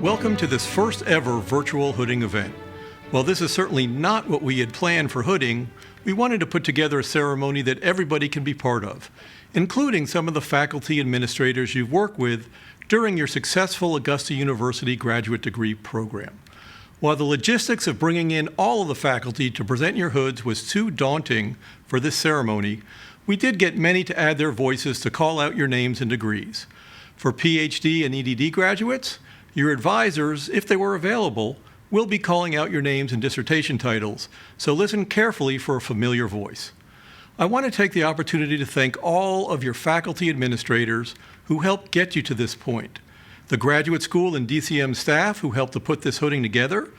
Welcome to this first ever virtual hooding event. While this is certainly not what we had planned for hooding, we wanted to put together a ceremony that everybody can be part of, including some of the faculty administrators you've worked with during your successful Augusta University graduate degree program. While the logistics of bringing in all of the faculty to present your hoods was too daunting for this ceremony, we did get many to add their voices to call out your names and degrees. For PhD and EDD graduates, your advisors, if they were available, will be calling out your names and dissertation titles, so listen carefully for a familiar voice. I want to take the opportunity to thank all of your faculty administrators who helped get you to this point, the graduate school and DCM staff who helped to put this hooding together,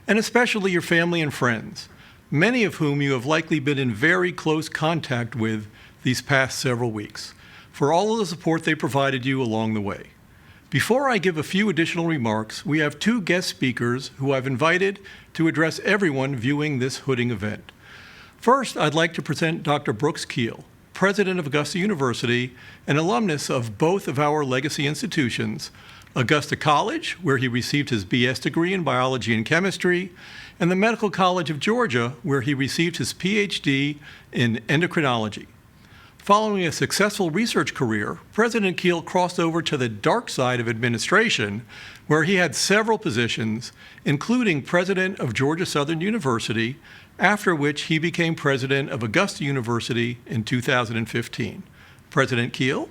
and especially your family and friends, many of whom you have likely been in very close contact with these past several weeks, for all of the support they provided you along the way. Before I give a few additional remarks, we have two guest speakers who I've invited to address everyone viewing this hooding event. First, I'd like to present Dr. Brooks Gill, president of Augusta University and alumnus of both of our legacy institutions, Augusta College, where he received his BS degree in biology and chemistry, and the Medical College of Georgia, where he received his PhD in endocrinology. Following a successful research career, President Gill crossed over to the dark side of administration, where he had several positions, including president of Georgia Southern University, after which he became president of Augusta University in 2015. President Gill?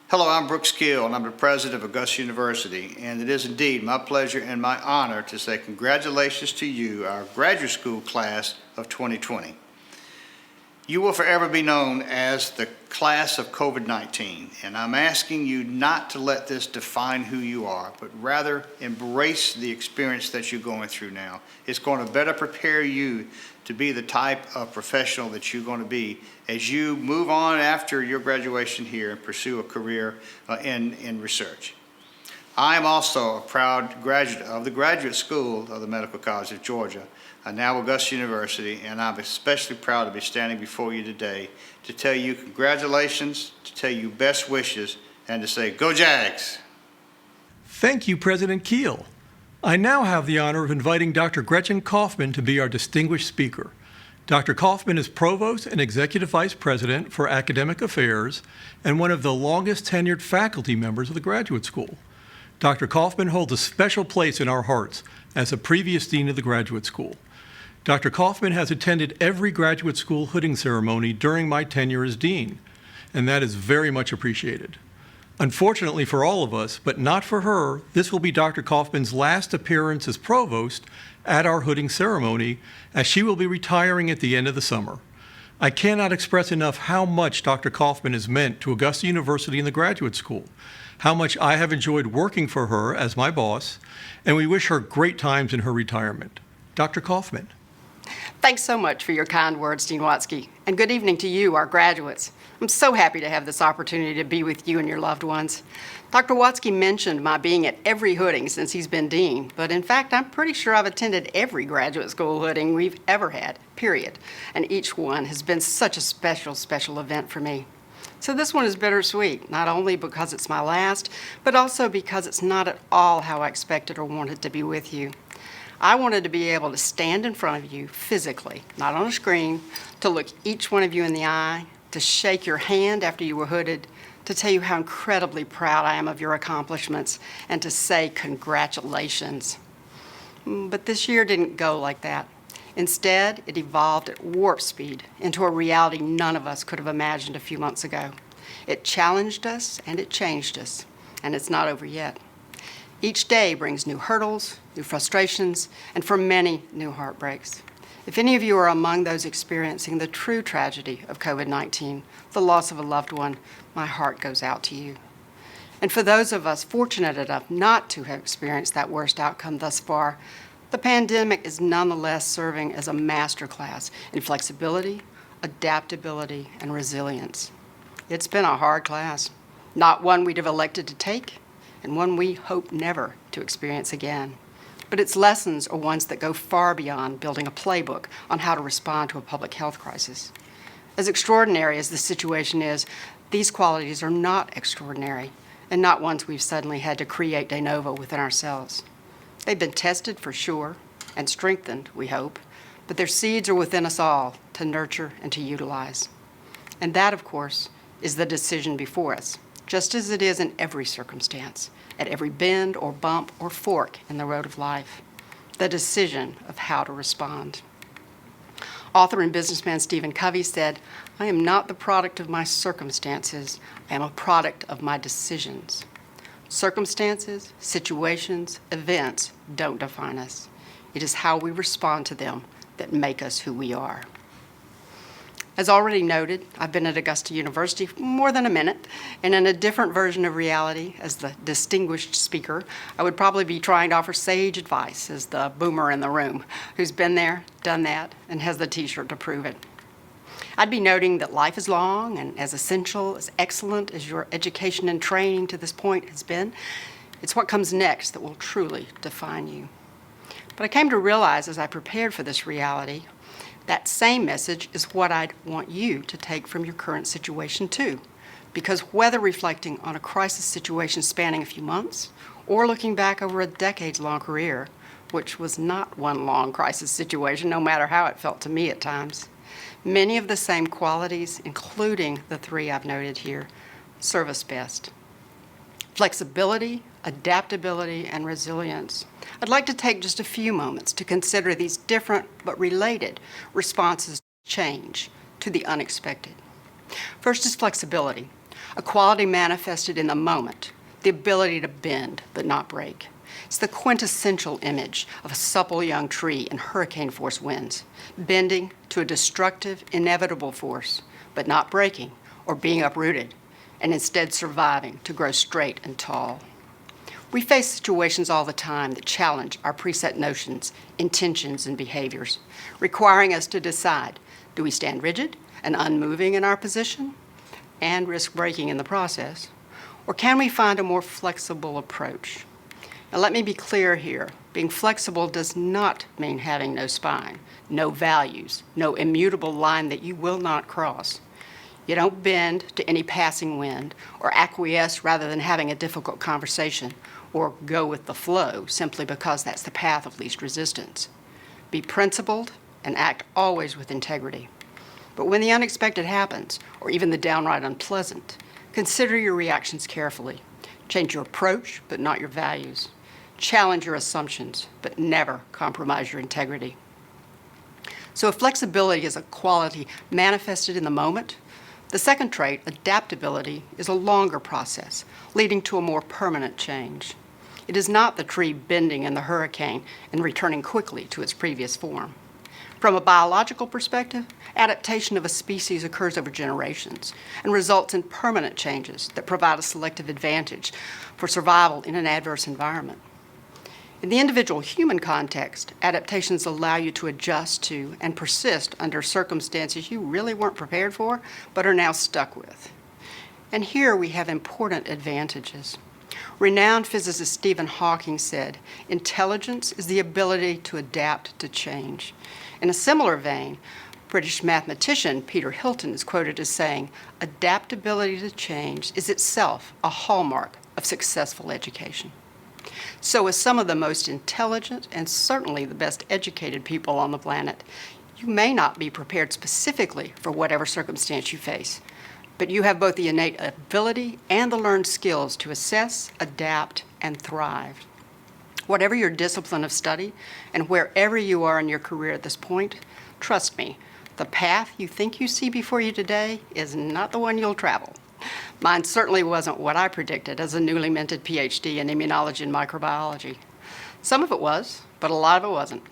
Hello, I'm Brooks Gill, and I'm the president of Augusta University, and it is indeed my pleasure and my honor to say congratulations to you, our graduate school class of 2020. You will forever be known as the class of COVID-19, and I'm asking you not to let this define who you are, but rather embrace the experience that you're going through now. It's going to better prepare you to be the type of professional that you're going to be as you move on after your graduation here and pursue a career in research. I am also a proud graduate of the Graduate School of the Medical College of Georgia, now Augusta University, and I'm especially proud to be standing before you today to tell you congratulations, to tell you best wishes, and to say, go Jags! Thank you, President Gill. I now have the honor of inviting Dr. Gretchen Kaufman to be our distinguished speaker. Dr. Kaufman is Provost and Executive Vice President for Academic Affairs and one of the longest tenured faculty members of the graduate school. Dr. Kaufman holds a special place in our hearts as a previous dean of the graduate school. Dr. Kaufman has attended every graduate school hooding ceremony during my tenure as dean, and that is very much appreciated. Unfortunately for all of us, but not for her, this will be Dr. Kaufman's last appearance as provost at our hooding ceremony, as she will be retiring at the end of the summer. I cannot express enough how much Dr. Kaufman has meant to Augusta University and the graduate school, how much I have enjoyed working for her as my boss, and we wish her great times in her retirement. Dr. Kaufman. Thanks so much for your kind words, Dean Watsky, and good evening to you, our graduates. I'm so happy to have this opportunity to be with you and your loved ones. Dr. Watsky mentioned my being at every hooding since he's been dean, but in fact, I'm pretty sure I've attended every graduate school hooding we've ever had, period. And each one has been such a special, special event for me. So this one is bittersweet, not only because it's my last, but also because it's not at all how I expected or wanted to be with you. I wanted to be able to stand in front of you physically, not on a screen, to look each one of you in the eye, to shake your hand after you were hooded, to tell you how incredibly proud I am of your accomplishments, and to say congratulations. But this year didn't go like that. Instead, it evolved at warp speed into a reality none of us could have imagined a few months ago. It challenged us and it changed us, and it's not over yet. Each day brings new hurdles, new frustrations, and for many, new heartbreaks. If any of you are among those experiencing the true tragedy of COVID-19, the loss of a loved one, my heart goes out to you. And for those of us fortunate enough not to have experienced that worst outcome thus far, the pandemic is nonetheless serving as a masterclass in flexibility, adaptability, and resilience. It's been a hard class, not one we'd have elected to take, and one we hope never to experience again. But its lessons are ones that go far beyond building a playbook on how to respond to a public health crisis. As extraordinary as the situation is, these qualities are not extraordinary and not ones we've suddenly had to create de novo within ourselves. They've been tested for sure and strengthened, we hope, but their seeds are within us all to nurture and to utilize. And that, of course, is the decision before us, just as it is in every circumstance, at every bend or bump or fork in the road of life, the decision of how to respond. Author and businessman Stephen Covey said, "I am not the product of my circumstances, I am a product of my decisions." Circumstances, situations, events don't define us. It is how we respond to them that make us who we are. As already noted, I've been at Augusta University for more than a minute, and in a different version of reality, as the distinguished speaker, I would probably be trying to offer sage advice as the boomer in the room, who's been there, done that, and has the t-shirt to prove it. I'd be noting that life is long, and as essential, as excellent as your education and training to this point has been, it's what comes next that will truly define you. But I came to realize as I prepared for this reality, that same message is what I'd want you to take from your current situation too. Because whether reflecting on a crisis situation spanning a few months or looking back over a decades-long career, which was not one long crisis situation, no matter how it felt to me at times, many of the same qualities, including the three I've noted here, serve us best. Flexibility, adaptability, and resilience. I'd like to take just a few moments to consider these different but related responses to change, to the unexpected. First is flexibility, a quality manifested in the moment, the ability to bend but not break. It's the quintessential image of a supple young tree in hurricane-force winds, bending to a destructive, inevitable force, but not breaking or being uprooted, and instead surviving to grow straight and tall. We face situations all the time that challenge our preset notions, intentions, and behaviors, requiring us to decide, do we stand rigid and unmoving in our position and risk breaking in the process, or can we find a more flexible approach? Now let me be clear here, being flexible does not mean having no spine, no values, no immutable line that you will not cross. You don't bend to any passing wind or acquiesce rather than having a difficult conversation or go with the flow simply because that's the path of least resistance. Be principled and act always with integrity. But when the unexpected happens, or even the downright unpleasant, consider your reactions carefully. Change your approach, but not your values. Challenge your assumptions, but never compromise your integrity. So if flexibility is a quality manifested in the moment, the second trait, adaptability, is a longer process, leading to a more permanent change. It is not the tree bending in the hurricane and returning quickly to its previous form. From a biological perspective, adaptation of a species occurs over generations and results in permanent changes that provide a selective advantage for survival in an adverse environment. In the individual human context, adaptations allow you to adjust to and persist under circumstances you really weren't prepared for, but are now stuck with. And here we have important advantages. Renowned physicist Stephen Hawking said, "Intelligence is the ability to adapt to change." In a similar vein, British mathematician Peter Hilton is quoted as saying, "Adaptability to change is itself a hallmark of successful education." So as some of the most intelligent and certainly the best educated people on the planet, you may not be prepared specifically for whatever circumstance you face, but you have both the innate ability and the learned skills to assess, adapt, and thrive. Whatever your discipline of study and wherever you are in your career at this point, trust me, the path you think you see before you today is not the one you'll travel. Mine certainly wasn't what I predicted as a newly minted PhD in immunology and microbiology. Some of it was, but a lot of it wasn't.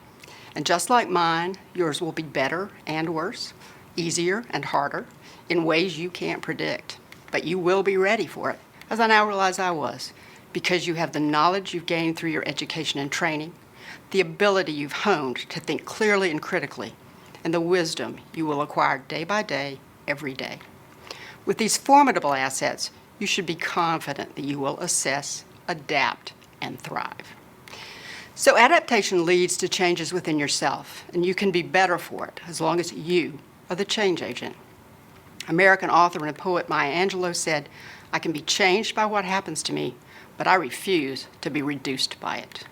And just like mine, yours will be better and worse, easier and harder, in ways you can't predict. But you will be ready for it, as I now realize I was, because you have the knowledge you've gained through your education and training, the ability you've honed to think clearly and critically, and the wisdom you will acquire day by day, every day. With these formidable assets, you should be confident that you will assess, adapt, and thrive. So adaptation leads to changes within yourself, and you can be better for it as long as you are the change agent. American author and poet Maya Angelou said, "I can be changed by what happens to me, but I refuse to be reduced by it."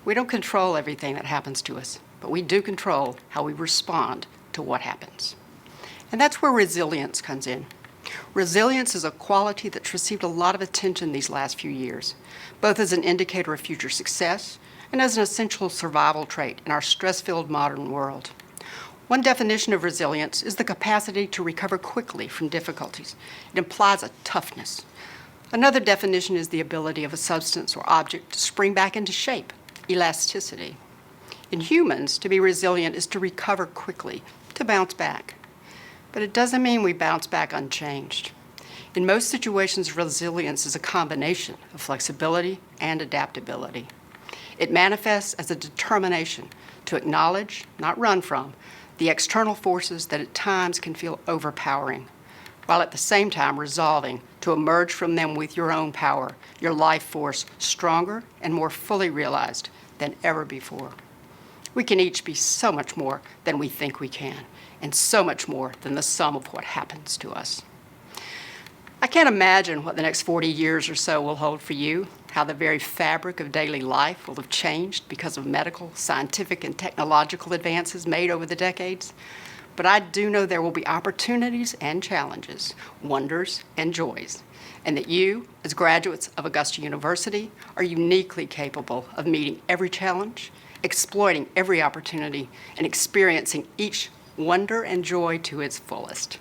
We don't control everything that happens to us, but we do control how we respond to what happens. And that's where resilience comes in. Resilience is a quality that's received a lot of attention these last few years, both as an indicator of future success and as an essential survival trait in our stress-filled modern world. One definition of resilience is the capacity to recover quickly from difficulties. It implies a toughness. Another definition is the ability of a substance or object to spring back into shape, elasticity. In humans, to be resilient is to recover quickly, to bounce back. But it doesn't mean we bounce back unchanged. In most situations, resilience is a combination of flexibility and adaptability. It manifests as a determination to acknowledge, not run from, the external forces that at times can feel overpowering, while at the same time resolving to emerge from them with your own power, your life force stronger and more fully realized than ever before. We can each be so much more than we think we can, and so much more than the sum of what happens to us. I can't imagine what the next 40 years or so will hold for you, how the very fabric of daily life will have changed because of medical, scientific, and technological advances made over the decades. But I do know there will be opportunities and challenges, wonders and joys, and that you, as graduates of Augusta University, are uniquely capable of meeting every challenge, exploiting every opportunity, and experiencing each wonder and joy to its fullest.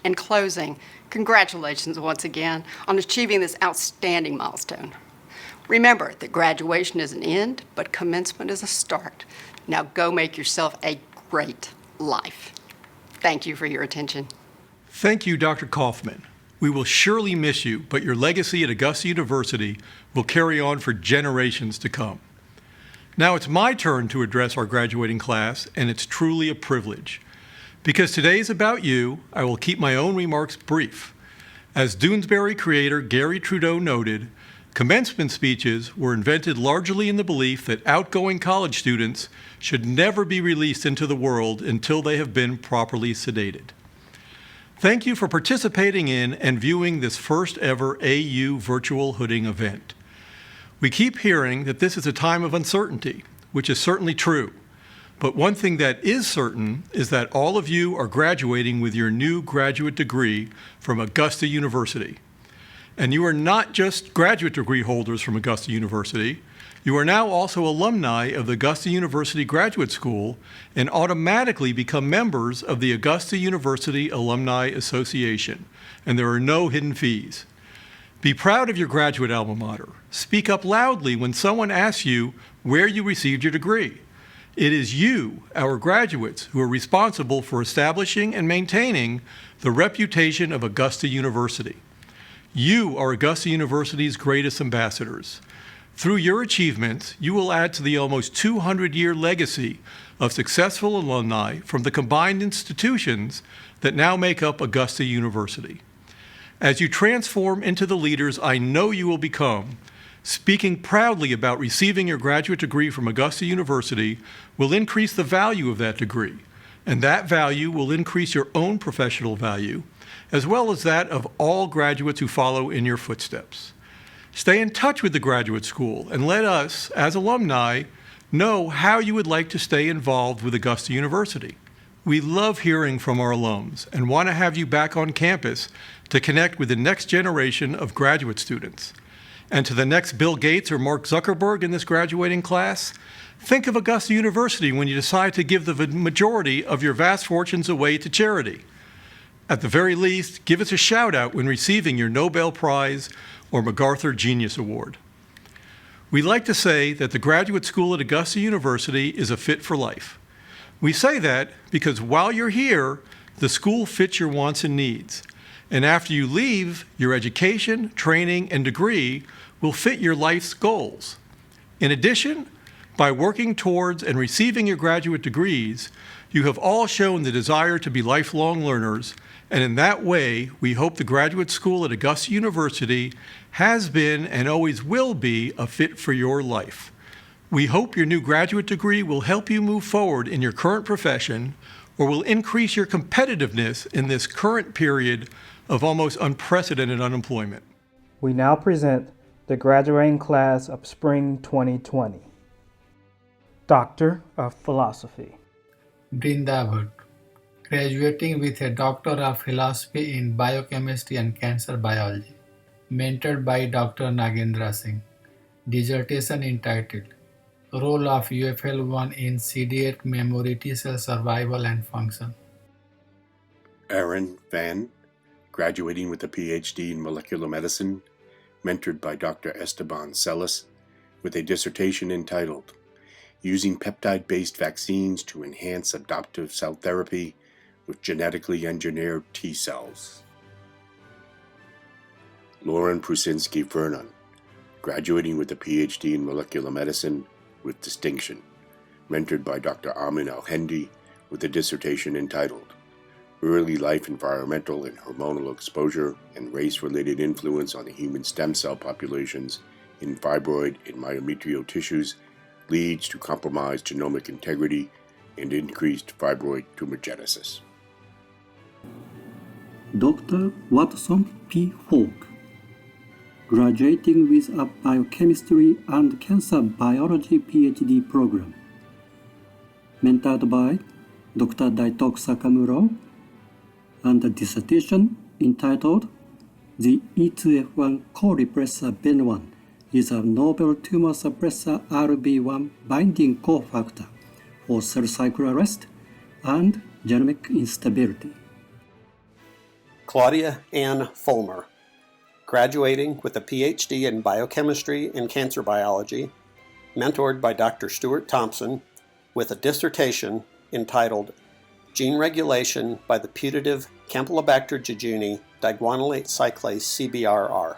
In closing, congratulations once again on achieving this outstanding milestone. Remember that graduation is an end, but commencement is a start. Now go make yourself a great life. Thank you for your attention. Thank you, Dr. Kaufman. We will surely miss you, but your legacy at Augusta University will carry on for generations to come. Now it's my turn to address our graduating class, and it's truly a privilege. Because today is about you, I will keep my own remarks brief. As Doonesbury creator Gary Trudeau noted, commencement speeches were invented largely in the belief that outgoing college students should never be released into the world until they have been properly sedated. Thank you for participating in and viewing this first ever AU virtual hooding event. We keep hearing that this is a time of uncertainty, which is certainly true. But one thing that is certain is that all of you are graduating with your new graduate degree from Augusta University. And you are not just graduate degree holders from Augusta University, you are now also alumni of the Augusta University Graduate School and automatically become members of the Augusta University Alumni Association, and there are no hidden fees. Be proud of your graduate alma mater. Speak up loudly when someone asks you where you received your degree. It is you, our graduates, who are responsible for establishing and maintaining the reputation of Augusta University. You are Augusta University's greatest ambassadors. Through your achievements, you will add to the almost 200-year legacy of successful alumni from the combined institutions that now make up Augusta University. As you transform into the leaders I know you will become, speaking proudly about receiving your graduate degree from Augusta University will increase the value of that degree, and that value will increase your own professional value, as well as that of all graduates who follow in your footsteps. Stay in touch with the graduate school and let us, as alumni, know how you would like to stay involved with Augusta University. We love hearing from our alums and want to have you back on campus to connect with the next generation of graduate students. And to the next Bill Gates or Mark Zuckerberg in this graduating class, think of Augusta University when you decide to give the majority of your vast fortunes away to charity. At the very least, give us a shout out when receiving your Nobel Prize or MacArthur Genius Award. We like to say that the graduate school at Augusta University is a fit for life. We say that because while you're here, the school fits your wants and needs. And after you leave, your education, training, and degree will fit your life's goals. In addition, by working towards and receiving your graduate degrees, you have all shown the desire to be lifelong learners, and in that way, we hope the graduate school at Augusta University has been and always will be a fit for your life. We hope your new graduate degree will help you move forward in your current profession, or will increase your competitiveness in this current period of almost unprecedented unemployment? We now present the graduating class of Spring 2020. Doctor of Philosophy. Brindavat, graduating with a Doctor of Philosophy in Biochemistry and Cancer Biology, mentored by Dr. Nagendra Singh. Dissertation entitled Role of UFL1 in CD8 Memory T-cell Survival and Function. Aaron Van, graduating with a PhD in Molecular Medicine, mentored by Dr. Esteban Celis, with a dissertation entitled Using Peptide-Based Vaccines to Enhance Adaptive Cell Therapy with Genetically Engineered T Cells. Lauren Prusinski Vernon, graduating with a PhD in Molecular Medicine with distinction, mentored by Dr. Amin Al-Hendi with a dissertation entitled Early Life Environmental and Hormonal Exposure and Race-Related Influence on the Human Stem Cell Populations in Fibroid and Myometrial Tissues Leads to Compromised Genomic Integrity and Increased Fibroid Tumorigenesis. Dr. Watson P. Falk, graduating with a Biochemistry and Cancer Biology PhD program, mentored by Dr. Daitok Sakamuro, and a dissertation entitled The E2F1 co-repressor BEN1 is a novel tumor suppressor RB1 binding cofactor for cell cycle arrest and genomic instability. Claudia Ann Fulmer, graduating with a PhD in Biochemistry and Cancer Biology, mentored by Dr. Stuart Thompson, with a dissertation entitled Gene Regulation by the Putative Campylobacter jejuni Diguanylate Cyclase CBRR.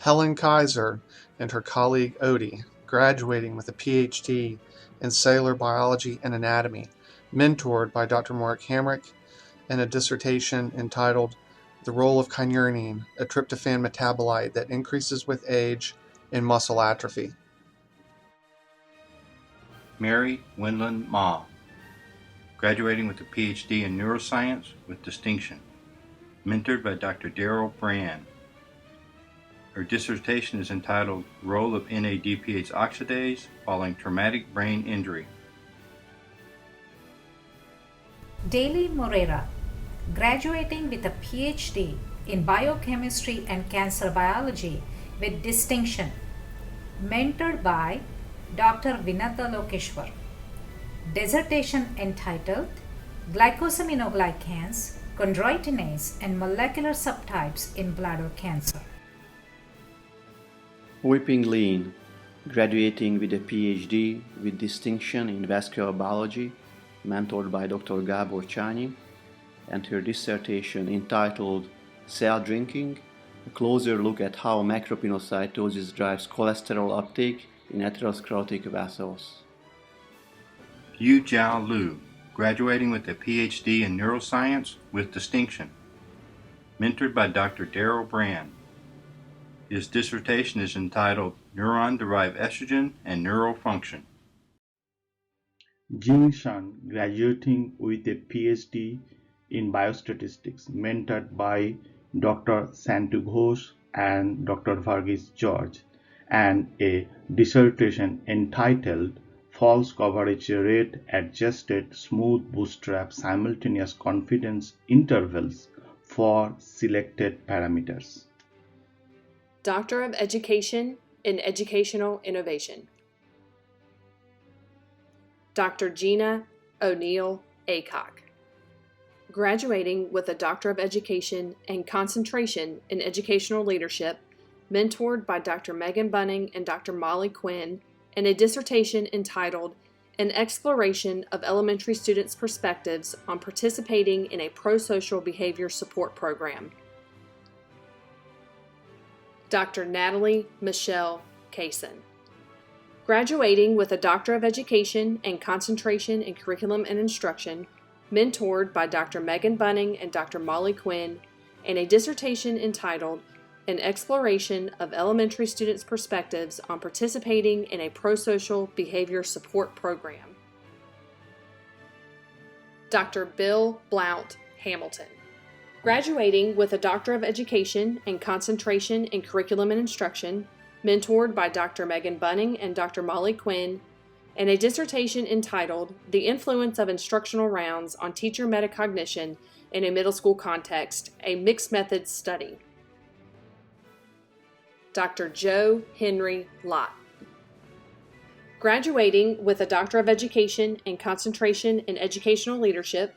Helen Kaiser and her colleague Odie, graduating with a PhD in Cellular Biology and Anatomy, mentored by Dr. Mark Hamrick, and a dissertation entitled The Role of Kynurenine, a tryptophan metabolite that increases with age in muscle atrophy. Mary Wendland Ma, graduating with a PhD in Neuroscience with distinction, mentored by Dr. Daryl Brand. Her dissertation is entitled Role of NADPH Oxidase Following Traumatic Brain Injury. Daly Moreira, graduating with a PhD in Biochemistry and Cancer Biology with distinction, mentored by Dr. Vinata Lokeshwar. Dissertation entitled Glycosaminoglycans, chondroitinase, and molecular subtypes in bladder cancer. Whipping Lean, graduating with a PhD with distinction in vascular biology, mentored by Dr. Gabor Csányi, and her dissertation entitled Cell Drinking, a closer look at how macropinocytosis drives cholesterol uptake in atherosclerotic vessels. Yu Jiao Lu, graduating with a PhD in Neuroscience with distinction, mentored by Dr. Daryl Brand. His dissertation is entitled Neuron-Derived Estrogen and Neural Function. Jing Shan, graduating with a PhD in Biostatistics, mentored by Dr. Santu Ghosh and Dr. Varghese George, and a dissertation entitled False Coverage Rate Adjusted Smooth Bootstrap Simultaneous Confidence Intervals for Selected Parameters. Doctor of Education in Educational Innovation. Dr. Gina O'Neill Aycock, graduating with a Doctor of Education and Concentration in Educational Leadership, mentored by Dr. Megan Bunning and Dr. Molly Quinn, and a dissertation entitled An Exploration of Elementary Students' Perspectives on Participating in a Pro-Social Behavior Support Program. Dr. Natalie Michelle Kaysen, graduating with a Doctor of Education and Concentration in Curriculum and Instruction, mentored by Dr. Megan Bunning and Dr. Molly Quinn, and a dissertation entitled An Exploration of Elementary Students' Perspectives on Participating in a Pro-Social Behavior Support Program. Dr. Bill Blount Hamilton. Graduating with a Doctor of Education and Concentration in Curriculum and Instruction, mentored by Dr. Megan Bunning and Dr. Molly Quinn, and a dissertation entitled The Influence of Instructional Rounds on Teacher Metacognition in a Middle School Context, a Mixed Methods Study. Dr. Joe Henry Lott. Graduating with a Doctor of Education and Concentration in Educational Leadership,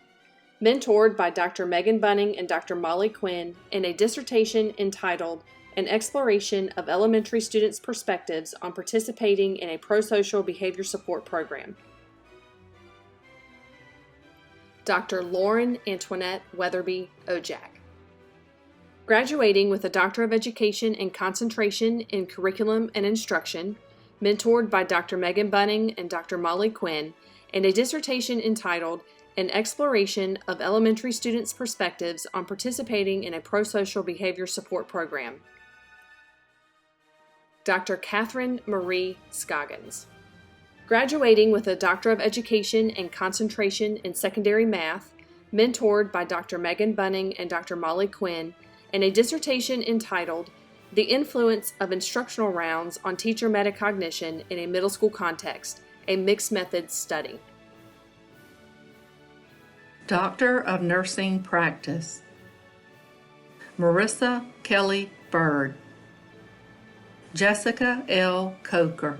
mentored by Dr. Megan Bunning and Dr. Molly Quinn in a dissertation entitled An Exploration of Elementary Students' Perspectives on Participating in a Prosocial Behavior Support Program. Dr. Lauren Antoinette Weatherby Ojak. Graduating with a Doctor of Education and Concentration in Curriculum and Instruction, mentored by Dr. Megan Bunning and Dr. Molly Quinn, and a dissertation entitled An Exploration of Elementary Students' Perspectives on Participating in a Prosocial Behavior Support Program. Dr. Catherine Marie Scoggins. Graduating with a Doctor of Education and Concentration in Secondary Math, mentored by Dr. Megan Bunning and Dr. Molly Quinn, and a dissertation entitled The Influence of Instructional Rounds on Teacher Metacognition in a Middle School Context, a Mixed Methods Study. Doctor of Nursing Practice. Marissa Kelly Bird. Jessica L. Coker.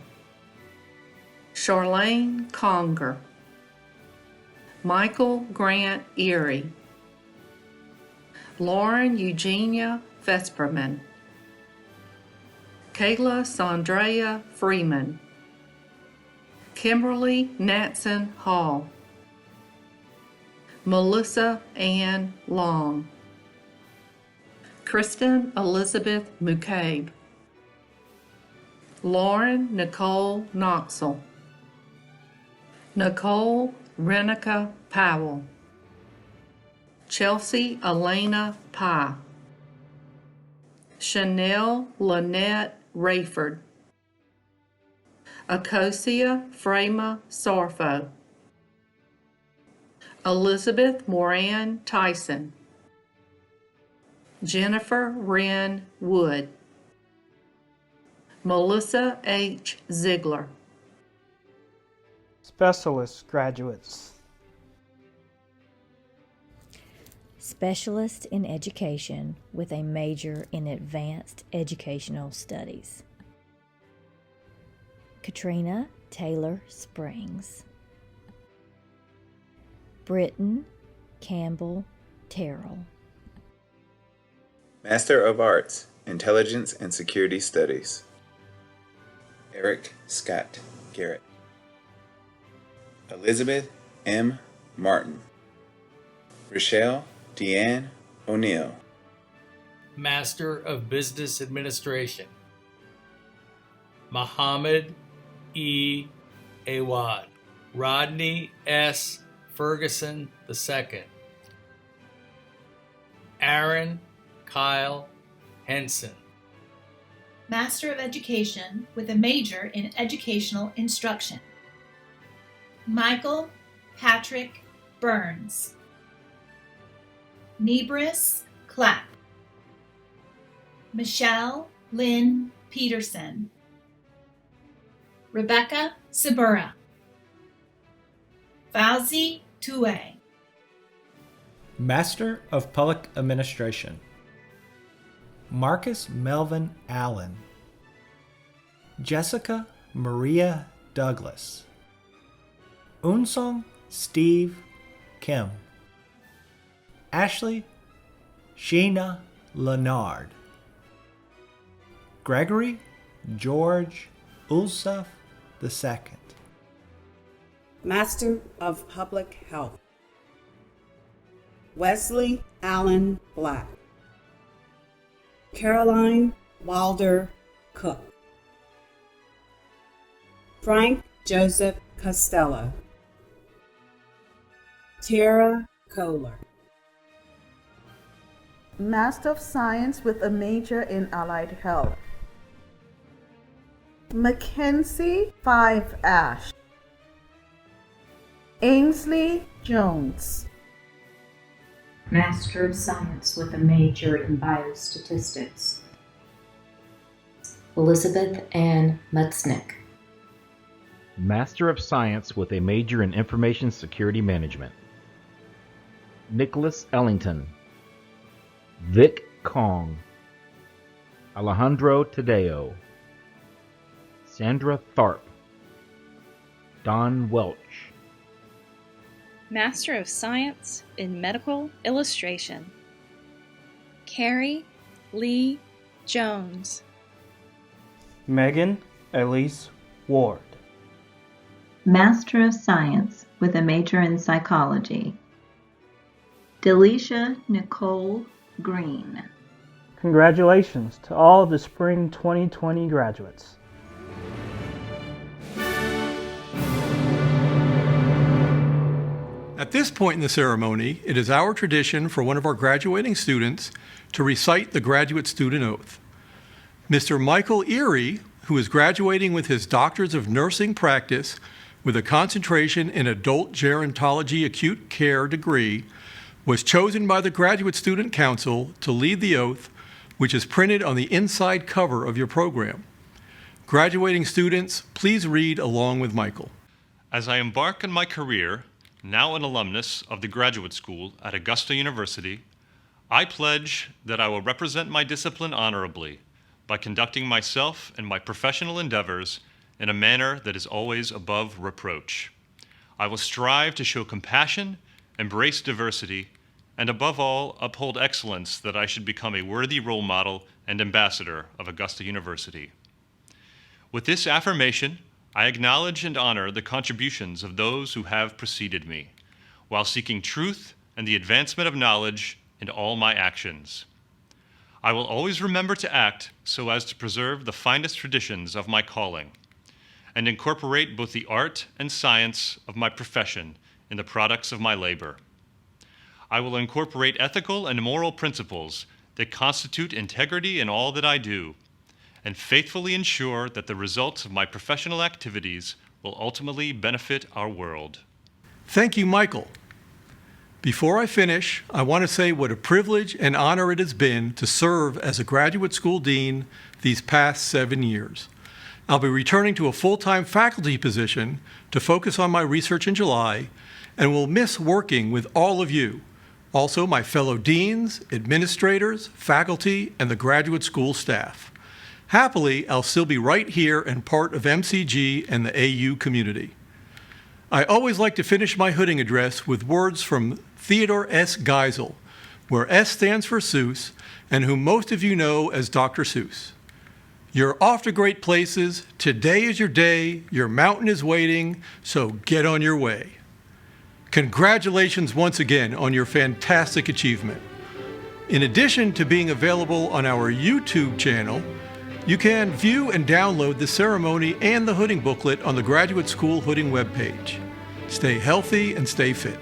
Charlene Conger. Michael Grant Erie. Lauren Eugenia Vesperman. Kayla Sondrea Freeman. Kimberly Natson Hall. Melissa Ann Long. Kristen Elizabeth McCabe. Lauren Nicole Knoxell. Nicole Renica Powell. Chelsea Elena Pye. Chanel Lynette Rayford. Akosia Frema Sarfo. Elizabeth Moran Tyson. Jennifer Wren Wood. Melissa H. Ziegler. Specialist graduates. Specialist in Education with a major in Advanced Educational Studies. Katrina Taylor Springs. Britton Campbell Terrell. Master of Arts, Intelligence and Security Studies. Eric Scott Garrett. Elizabeth M. Martin. Rochelle Deanne O'Neill. Master of Business Administration. Muhammad E. Awad. Rodney S. Ferguson II. Aaron Kyle Henson. Master of Education with a major in Educational Instruction. Michael Patrick Burns. Nebris Clapp. Michelle Lynn Peterson. Rebecca Sabura. Fauzi Toué. Master of Public Administration. Marcus Melvin Allen. Jessica Maria Douglas. Unsung Steve Kim. Ashley Sheena Leonard. Gregory George Ulsuf II. Master of Public Health. Wesley Allen Black. Caroline Wilder Cook. Frank Joseph Costello. Tara Kohler. Master of Science with a major in Allied Health. Mackenzie Five Ash. Ainsley Jones. Master of Science with a major in Biostatistics. Elizabeth Ann Mutznick. Master of Science with a major in Information Security Management. Nicholas Ellington. Vic Kong. Alejandro Tadeo. Sandra Tharp. Don Welch. Master of Science in Medical Illustration. Carrie Lee Jones. Megan Elise Ward. Master of Science with a major in Psychology. Delisha Nicole Green. Congratulations to all the Spring 2020 graduates. At this point in the ceremony, it is our tradition for one of our graduating students to recite the graduate student oath. Mr. Michael Erie, who is graduating with his Doctors of Nursing Practice with a concentration in Adult Gerontology Acute Care degree, was chosen by the Graduate Student Council to lead the oath, which is printed on the inside cover of your program. Graduating students, please read along with Michael. As I embark on my career, now an alumnus of the Graduate School at Augusta University, I pledge that I will represent my discipline honorably by conducting myself and my professional endeavors in a manner that is always above reproach. I will strive to show compassion, embrace diversity, and above all, uphold excellence, that I should become a worthy role model and ambassador of Augusta University. With this affirmation, I acknowledge and honor the contributions of those who have preceded me, while seeking truth and the advancement of knowledge in all my actions. I will always remember to act so as to preserve the finest traditions of my calling, and incorporate both the art and science of my profession in the products of my labor. I will incorporate ethical and moral principles that constitute integrity in all that I do, and faithfully ensure that the results of my professional activities will ultimately benefit our world. Thank you, Michael. Before I finish, I want to say what a privilege and honor it has been to serve as a graduate school dean these past 7 years. I'll be returning to a full-time faculty position to focus on my research in July, and will miss working with all of you, also my fellow deans, administrators, faculty, and the graduate school staff. Happily, I'll still be right here and part of MCG and the AU community. I always like to finish my hooding address with words from Theodore S. Geisel, where S stands for Seuss, and whom most of you know as Dr. Seuss. You're off to great places. Today is your day. Your mountain is waiting, so get on your way. Congratulations once again on your fantastic achievement. In addition to being available on our YouTube channel, you can view and download the ceremony and the hooding booklet on the Graduate School Hooding webpage. Stay healthy and stay fit.